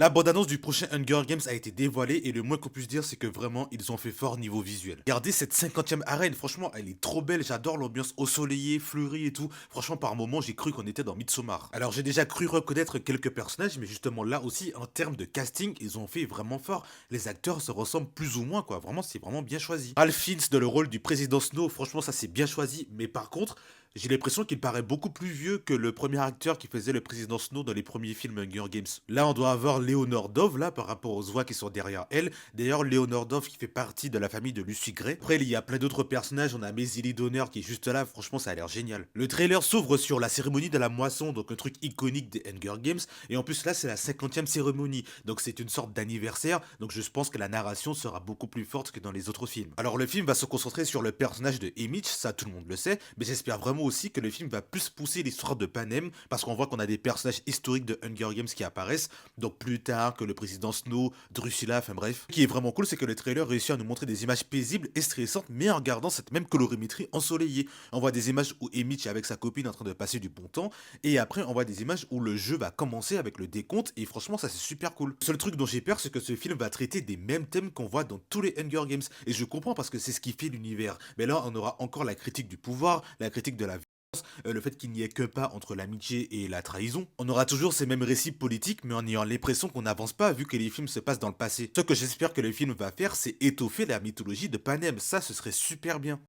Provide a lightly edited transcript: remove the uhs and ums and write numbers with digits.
La bande-annonce du prochain Hunger Games a été dévoilée et le moins qu'on puisse dire, c'est que vraiment, ils ont fait fort niveau visuel. Regardez cette 50e arène, franchement, elle est trop belle, j'adore l'ambiance ensoleillée, fleurie et tout. Franchement, par moments, j'ai cru qu'on était dans Midsommar. Alors, j'ai déjà cru reconnaître quelques personnages, mais justement là aussi, en termes de casting, ils ont fait vraiment fort. Les acteurs se ressemblent plus ou moins, quoi. Vraiment, c'est vraiment bien choisi. Ralph Fiennes dans le rôle du président Snow, franchement, ça c'est bien choisi, mais par contre, j'ai l'impression qu'il paraît beaucoup plus vieux que le premier acteur qui faisait le président Snow dans les premiers films Hunger Games. Là, on doit avoir Léonore Dove, là, par rapport aux voix qui sont derrière elle. D'ailleurs, Léonore Dove qui fait partie de la famille de Lucy Gray. Après, il y a plein d'autres personnages. On a Maisy Donner qui est juste là. Franchement, ça a l'air génial. Le trailer s'ouvre sur la cérémonie de la moisson, donc un truc iconique des Hunger Games. Et en plus, là, c'est la 50e cérémonie. Donc, c'est une sorte d'anniversaire. Donc, je pense que la narration sera beaucoup plus forte que dans les autres films. Alors, le film va se concentrer sur le personnage de Emmett, ça tout le monde le sait. Mais j'espère vraiment aussi que le film va plus pousser l'histoire de Panem. Parce qu'on voit qu'on a des personnages historiques de Hunger Games qui apparaissent. Donc plus tard que le président Snow, Drusilla, enfin bref. Ce qui est vraiment cool, c'est que le trailer réussit à nous montrer des images paisibles et stressantes, mais en gardant cette même colorimétrie ensoleillée. On voit des images où Emmett est avec sa copine en train de passer du bon temps, et après on voit des images où le jeu va commencer avec le décompte, et franchement ça c'est super cool. Le seul truc dont j'ai peur, c'est que ce film va traiter des mêmes thèmes qu'on voit dans tous les Hunger Games, et je comprends parce que c'est ce qui fait l'univers. Mais là on aura encore la critique du pouvoir, la critique de la le fait qu'il n'y ait que pas entre l'amitié et la trahison. On aura toujours ces mêmes récits politiques, mais en ayant l'impression qu'on n'avance pas vu que les films se passent dans le passé. Ce que j'espère que le film va faire, c'est étoffer la mythologie de Panem. Ça, ce serait super bien.